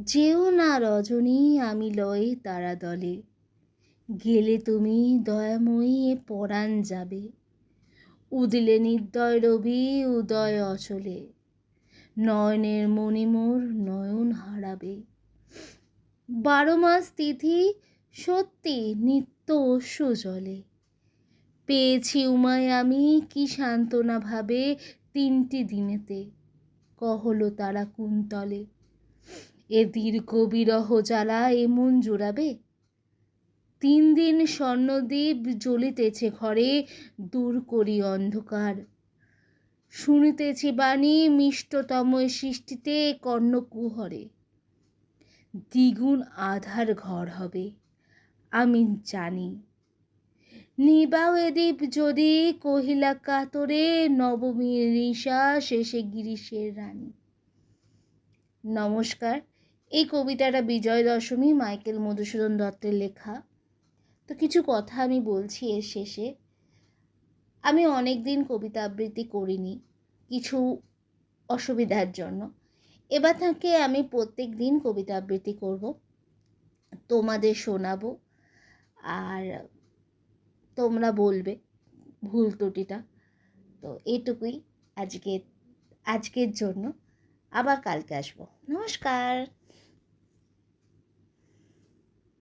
যেও না রজনী আমি লয়ে তারা দলে, গেলে তুমি দয়াময়ী এ পরাণ যাবে। উদিলে নির্দয় রবি উদয় অচলে, নয়নের মণি মোর নয়ন হারাবে। 12 মাস তিথি সত্যি নিত্য অশ্রু জলে, পেয়েছি উমায় আমি কি সান্ত্বনা ভাবে। 3টি দিনেতে কহলো তারা কুন্তলে, এ দীর্ঘ বিরহ জ্বালা এমন জুড়াবে। 3 দিন স্বর্ণদ্বীপ জ্বলিতেছে ঘরে, দূর করি অন্ধকার। শুনিতেছি বাণী মিষ্টতম সৃষ্টিতে কর্ণকুহরে, দ্বিগুণ আধার ঘর হবে আমি জানি। নিবাও এ দ্বীপ যদি কহিলা কাতরে, নবমীর নিশা শেষে গিরিশের রানী। নমস্কার। এই কবিতাটা বিজয় দশমী মাইকেল মধুসূদন দত্তের লেখা। তো কিছু কথা আমি বলছি এর শেষে। আমি অনেক দিন কবিতা আবৃত্তি করিনি কিছু অসুবিধার জন্য। এবার থেকে আমি প্রত্যেক দিন কবিতা আবৃত্তি করব, তোমাদের শোনাবো, আর তোমরা বলবে ভুল ত্রুটিটা। তো এটুকুই আজকের জন্য। আবার কালকে আসবো। নমস্কার।